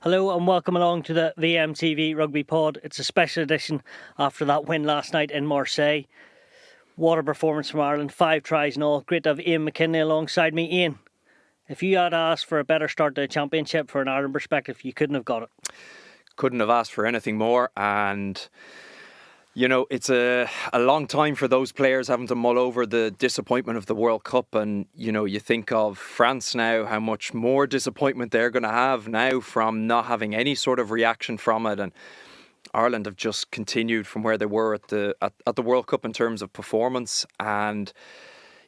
Hello and welcome along to the VMTV Rugby Pod. It's a special edition after that win last night in Marseille. What a performance from Ireland, 5 tries and all. Great to have Ian McKinley alongside me. Ian, if you had asked for a better start to the championship for an Ireland perspective, you couldn't have got it. Couldn't have asked for anything more, and you know, it's a long time for those players having to mull over the disappointment of the World Cup. And, you know, you think of France now, how much more disappointment they're going to have now from not having any sort of reaction from it. And Ireland have just continued from where they were at the World Cup in terms of performance. And,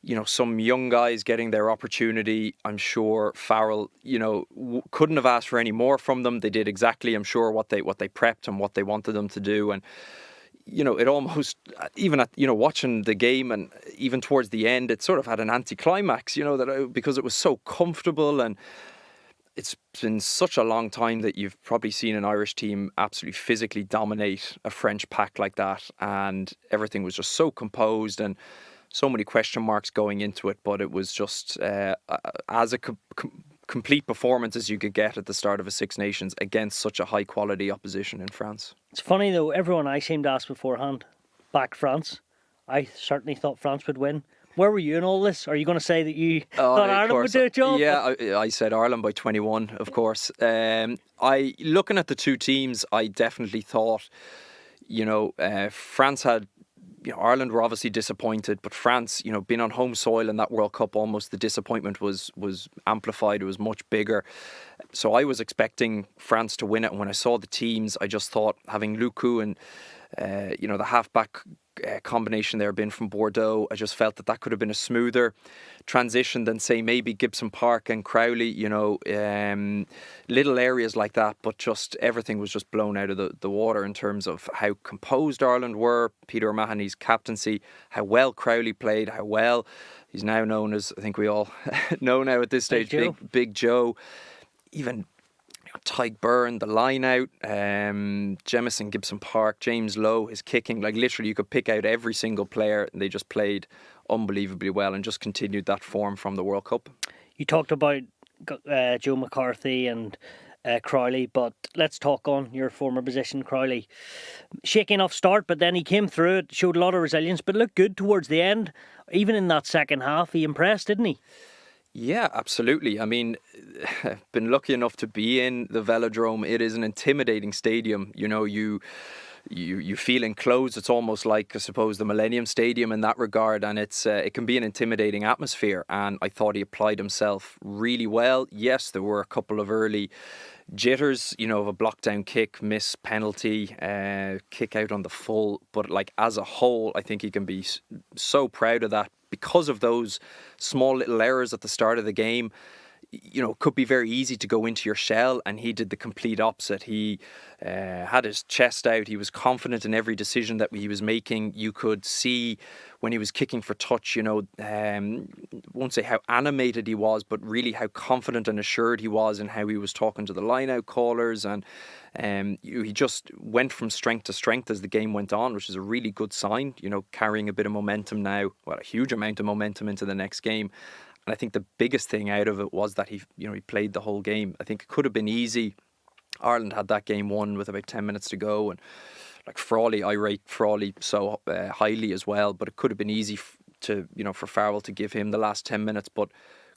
you know, some young guys getting their opportunity. I'm sure Farrell, you know, couldn't have asked for any more from them. They did exactly, I'm sure, what they prepped and what they wanted them to do. And you know, it almost, even at, you know, watching the game and even towards the end, it sort of had an anticlimax, you know, because it was so comfortable. And it's been such a long time that you've probably seen an Irish team absolutely physically dominate a French pack like that. And everything was just so composed and so many question marks going into it. But it was just as a complete performance as you could get at the start of a Six Nations against such a high quality opposition in France. It's funny though, everyone I seemed to ask beforehand backed France. I certainly thought France would win. Where were you in all this? Are you going to say that you thought Ireland would do a job? Yeah, I said Ireland by 21, of course. Looking at the two teams, I definitely thought, you know, France had, you know, Ireland were obviously disappointed, but France, you know, being on home soil in that World Cup, almost the disappointment was amplified. It was much bigger. So I was expecting France to win it. And when I saw the teams, I just thought having Luku and, you know, the halfback combination there been from Bordeaux, I just felt that could have been a smoother transition than, say, maybe Gibson Park and Crowley, you know, little areas like that. But just everything was just blown out of the water in terms of how composed Ireland were, Peter O'Mahony's captaincy, how well Crowley played, how well he's now known as, I think we all know now at this stage, Big Joe. Even Tyke Byrne, the line out, Jemison, Gibson Park, James Lowe, his kicking, like literally you could pick out every single player and they just played unbelievably well and just continued that form from the World Cup. You talked about Joe McCarthy and Crowley, but let's talk on your former position, Crowley. Shaking off start, but then he came through it, showed a lot of resilience, but looked good towards the end. Even in that second half, he impressed, didn't he? Yeah, absolutely. I mean, I've been lucky enough to be in the Velodrome. It is an intimidating stadium. You know, you feel enclosed. It's almost like, I suppose, the Millennium Stadium in that regard. And it can be an intimidating atmosphere. And I thought he applied himself really well. Yes, there were a couple of early jitters, you know, of a block down kick, miss penalty, kick out on the full. But like as a whole, I think he can be so proud of that. Because of those small little errors at the start of the game, you know, it could be very easy to go into your shell, and he did the complete opposite. He had his chest out. He was confident in every decision that he was making. You could see when he was kicking for touch, you know, won't say how animated he was, but really how confident and assured he was in how he was talking to the line-out callers. And he just went from strength to strength as the game went on, which is a really good sign, you know, carrying a bit of momentum now, well, a huge amount of momentum into the next game. And I think the biggest thing out of it was that he played the whole game. I think it could have been easy. Ireland had that game won with about 10 minutes to go, and like Frawley, I rate Frawley so highly as well. But it could have been easy for Farrell to give him the last 10 minutes. But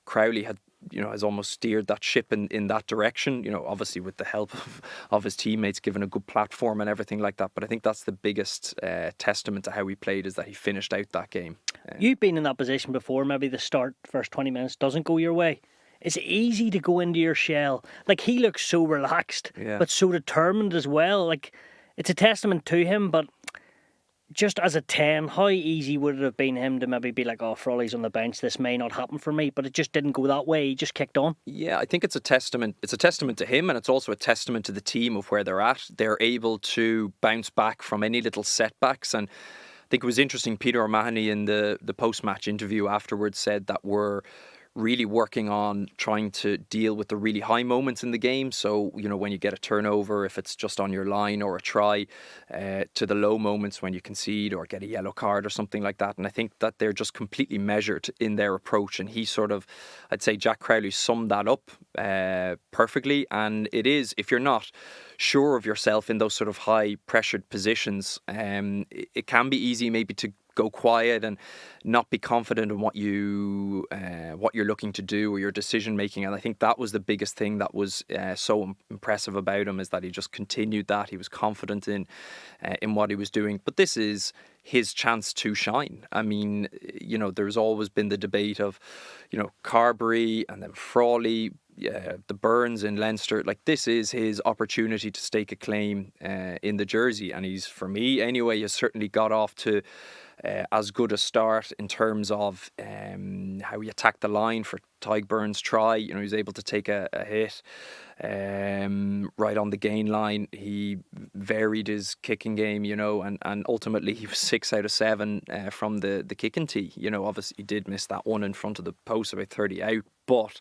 Crowley has almost steered that ship in that direction. You know, obviously with the help of his teammates, given a good platform and everything like that. But I think that's the biggest testament to how he played, is that he finished out that game. You've been in that position before. Maybe the first 20 minutes doesn't go your way. It's easy to go into your shell. Like, he looks so relaxed, but so determined as well. Like, it's a testament to him, but just as a 10, how easy would it have been him to maybe be like, oh, Frawley's on the bench, this may not happen for me, but it just didn't go that way. He just kicked on. Yeah, I think it's a testament. It's a testament to him, and it's also a testament to the team of where they're at. They're able to bounce back from any little setbacks. And I think it was interesting, Peter O'Mahony in the post-match interview afterwards said that we're really working on trying to deal with the really high moments in the game. So, you know, when you get a turnover, if it's just on your line, or a try, to the low moments when you concede or get a yellow card or something like that. And I think that they're just completely measured in their approach. And he sort of, I'd say Jack Crowley summed that up perfectly. And it is, if you're not sure of yourself in those sort of high pressured positions, it can be easy maybe to go quiet and not be confident in what you're looking to do or your decision making. And I think that was the biggest thing that was so impressive about him, is that he just continued that. He was confident in what he was doing. But this is his chance to shine. I mean, you know, there's always been the debate of, you know, Carberry and then Frawley, the Burns in Leinster. Like, this is his opportunity to stake a claim in the jersey, and he's, for me anyway, has certainly got off to as good a start in terms of how he attacked the line for Tadhg Burns' try. You know, he was able to take a hit right on the gain line. He varied his kicking game, you know, and ultimately he was 6 out of 7 from the kicking tee. You know, obviously he did miss that one in front of the post, about 30 out, but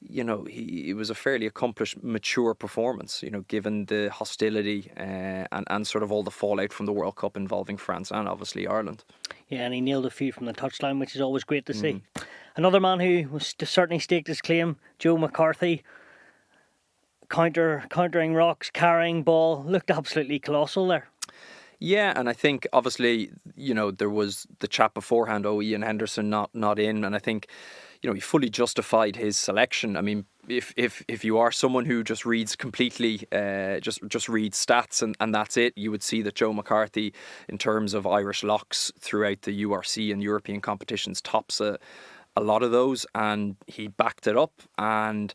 you know, it was a fairly accomplished, mature performance, you know, given the hostility and sort of all the fallout from the World Cup involving France and obviously Ireland. Yeah, and he nailed a few from the touchline, which is always great to see. Another man who was certainly staked his claim, Joe McCarthy, countering rocks, carrying ball, looked absolutely colossal there. Yeah, and I think obviously, you know, there was the chat beforehand, Ian Henderson not in, and I think, you know, he fully justified his selection. I mean, if you are someone who just reads completely, just reads stats and that's it, you would see that Joe McCarthy, in terms of Irish locks throughout the URC and European competitions, tops a lot of those, and he backed it up. And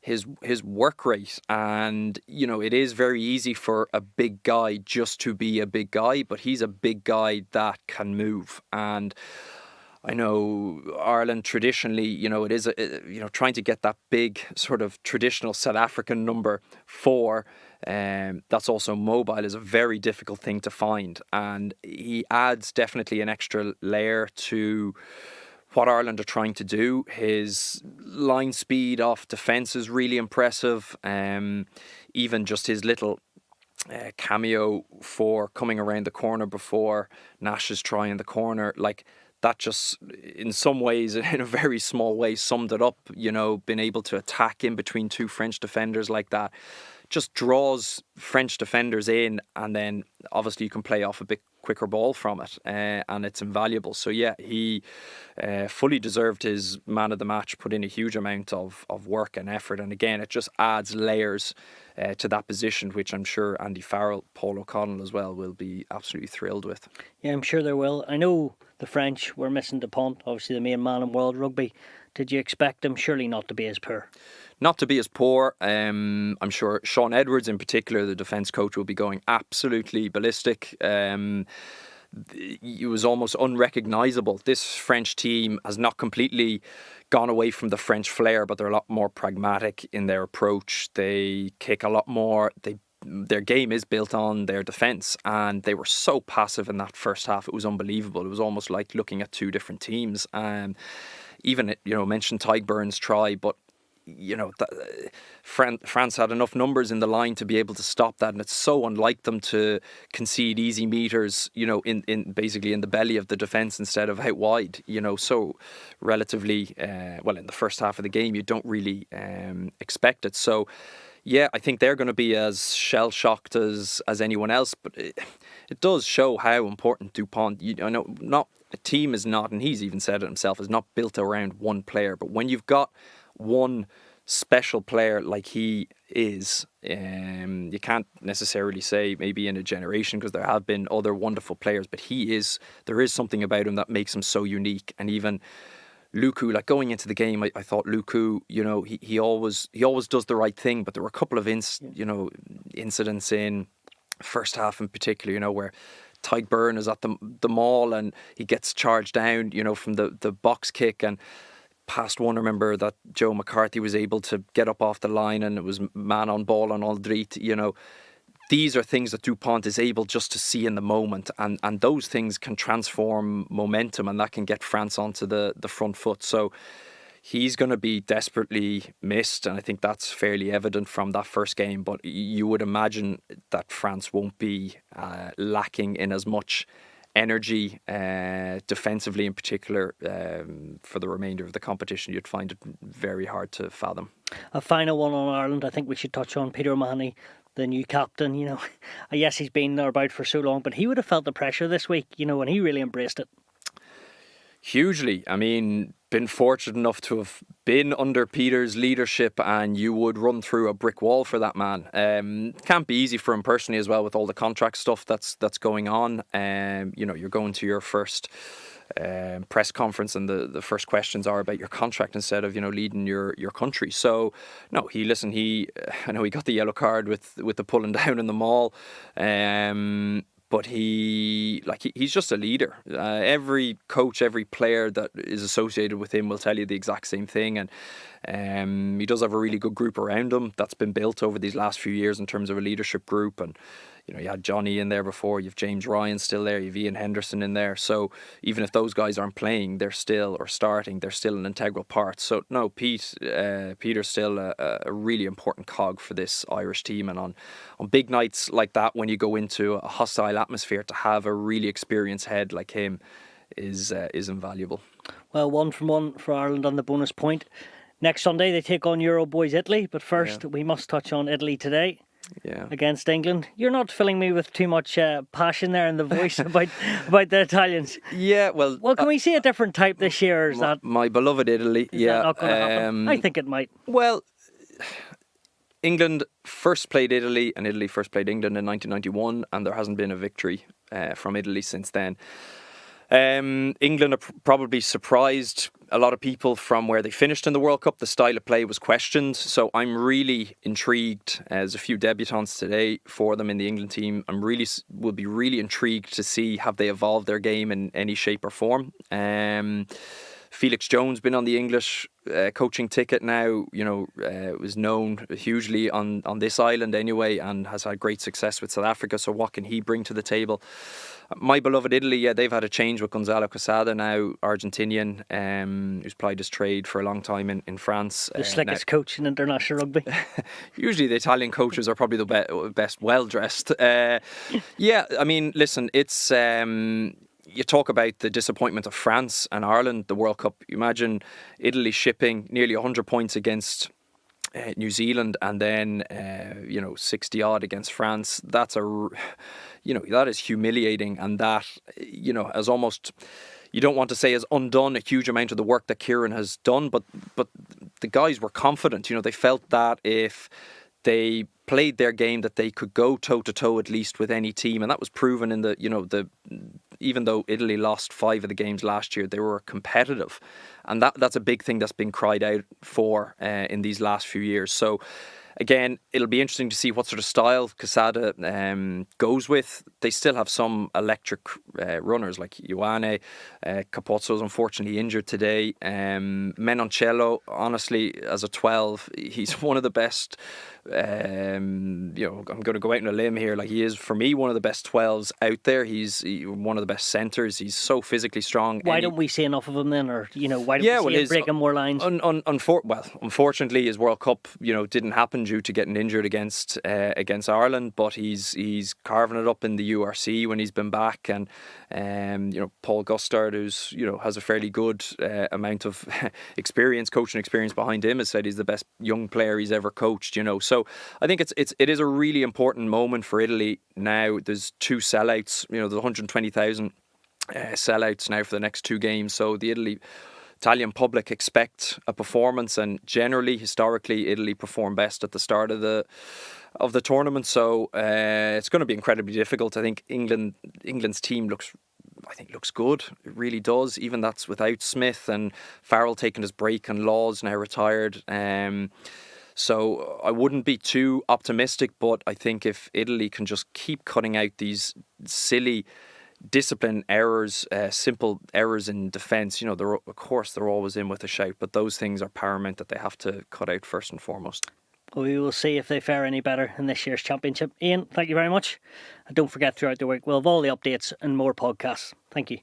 his work rate, and you know, it is very easy for a big guy just to be a big guy, but he's a big guy that can move. And I know Ireland traditionally, you know, it is you know, trying to get that big sort of traditional South African number 4 that's also mobile is a very difficult thing to find, and he adds definitely an extra layer to what Ireland are trying to do. His line speed off defence is really impressive. Even just his little cameo for coming around the corner before Nash's try in the corner, like that just in some ways, in a very small way, summed it up. You know, being able to attack in between two French defenders like that just draws French defenders in, and then obviously you can play off a bit quicker ball from it, and it's invaluable. So yeah, he fully deserved his man of the match, put in a huge amount of work and effort, and again it just adds layers to that position, which I'm sure Andy Farrell, Paul O'Connell as well will be absolutely thrilled with. Yeah, I'm sure they will. I know the French were missing Dupont, obviously the main man in world rugby. Did you expect them surely not to be as poor? Not to be as poor. I'm sure Sean Edwards in particular, the defence coach, will be going absolutely ballistic. It was almost unrecognisable. This French team has not completely gone away from the French flair, but they're a lot more pragmatic in their approach. They kick a lot more. Their game is built on their defence, and they were so passive in that first half. It was unbelievable. It was almost like looking at two different teams. Even, you know, mentioned Tadhg Burns' try, but you know, France had enough numbers in the line to be able to stop that, and it's so unlike them to concede easy meters, you know, in basically in the belly of the defence instead of out wide, you know. So relatively well, in the first half of the game you don't really expect it. So yeah, I think they're going to be as shell-shocked as anyone else, but it does show how important Dupont, I know not a team is not, and he's even said it himself, is not built around one player, but when you've got one special player like he is, you can't necessarily say maybe in a generation, because there have been other wonderful players, but there is something about him that makes him so unique. And even Luku, like going into the game, I thought Luku, you know, he always does the right thing, but there were a couple of incidents in first half in particular, you know, where Tadhg Burns is at the maul and he gets charged down, you know, from the box kick, and past one, remember that Joe McCarthy was able to get up off the line and it was man on ball on Aldrit. You know, these are things that Dupont is able just to see in the moment, and those things can transform momentum, and that can get France onto the front foot. So he's going to be desperately missed, and I think that's fairly evident from that first game. But you would imagine that France won't be lacking in as much energy defensively in particular for the remainder of the competition. You'd find it very hard to fathom. A final one on Ireland I think we should touch on. Peter O'Mahony, the new captain, you know, yes, he's been there about for so long, but he would have felt the pressure this week, you know, and he really embraced it. Hugely. I mean, been fortunate enough to have been under Peter's leadership, and you would run through a brick wall for that man. Can't be easy for him personally as well, with all the contract stuff that's going on. You know, you're going to your first press conference, and the first questions are about your contract instead of, you know, leading your country. So no, I know he got the yellow card with the pulling down in the mall. But he's just a leader. Every coach, every player that is associated with him will tell you the exact same thing. And he does have a really good group around him that's been built over these last few years in terms of a leadership group. And, you know, you had Johnny in there before, you've James Ryan still there, you've Ian Henderson in there. So even if those guys aren't playing, they're still an integral part. So no, Peter's still a really important cog for this Irish team. And on big nights like that, when you go into a hostile atmosphere, to have a really experienced head like him is invaluable. Well, 1-1 for Ireland on the bonus point. Next Sunday they take on Euro boys Italy, but first we must touch on Italy today. Against England. You're not filling me with too much passion there in the voice about the Italians. Yeah, well, can we see a different type this year? Is that my beloved Italy? Is that not going to happen? I think it might. Well, England first played Italy, and Italy first played England in 1991, and there hasn't been a victory from Italy since then. England have probably surprised a lot of people from where they finished in the World Cup. The style of play was questioned, so I'm really intrigued. There's a few debutants today for them in the England team. Will be really intrigued to see have they evolved their game in any shape or form. Felix Jones been on the English coaching ticket now. You know, was known hugely on this island anyway, and has had great success with South Africa. So what can he bring to the table? My beloved Italy, they've had a change with Gonzalo Quesada now, Argentinian, who's plied his trade for a long time in France. The slickest coach in international rugby. Usually the Italian coaches are probably the best well-dressed. I mean, listen, it's... you talk about the disappointment of France and Ireland, the World Cup. You imagine Italy shipping nearly 100 points against New Zealand, and then 60 odd against France. That is humiliating, and that has almost, you don't want to say has undone a huge amount of the work that Kieran has done, but the guys were confident. They felt that if they played their game, that they could go toe to toe at least with any team, and that was proven in even though Italy lost 5 of the games last year, they were competitive, and that's a big thing that's been cried out for in these last few years. So again, it'll be interesting to see what sort of style Quesada goes with. They still have some electric runners like Ioane. Capozzo's unfortunately injured today. Menoncello, honestly, as a 12, he's one of the best. I'm going to go out on a limb here. Like, he is, for me, one of the best 12s out there. He's one of the best centres. He's so physically strong. Why don't we see enough of him then? Or, why don't we see him breaking more lines? Unfortunately, his World Cup, didn't happen due to getting injured against Ireland, but he's carving it up in the URC when he's been back. And Paul Gustard, who's has a fairly good amount of coaching experience behind him, has said he's the best young player he's ever coached. So I think it is a really important moment for Italy now. There's 2 sellouts. There's 120,000 sellouts now for the next 2 games. So the Italian public expect a performance, and generally, historically, Italy perform best at the start of the tournament. So it's going to be incredibly difficult. I think England's team looks good. It really does. Even that's without Smith and Farrell taking his break, and Laws now retired. So I wouldn't be too optimistic, but I think if Italy can just keep cutting out these silly discipline errors, simple errors in defence, they're always in with a shout, but those things are paramount that they have to cut out first and foremost. We will see if they fare any better in this year's championship. Ian, thank you very much. And don't forget, throughout the week we'll have all the updates and more podcasts. Thank you.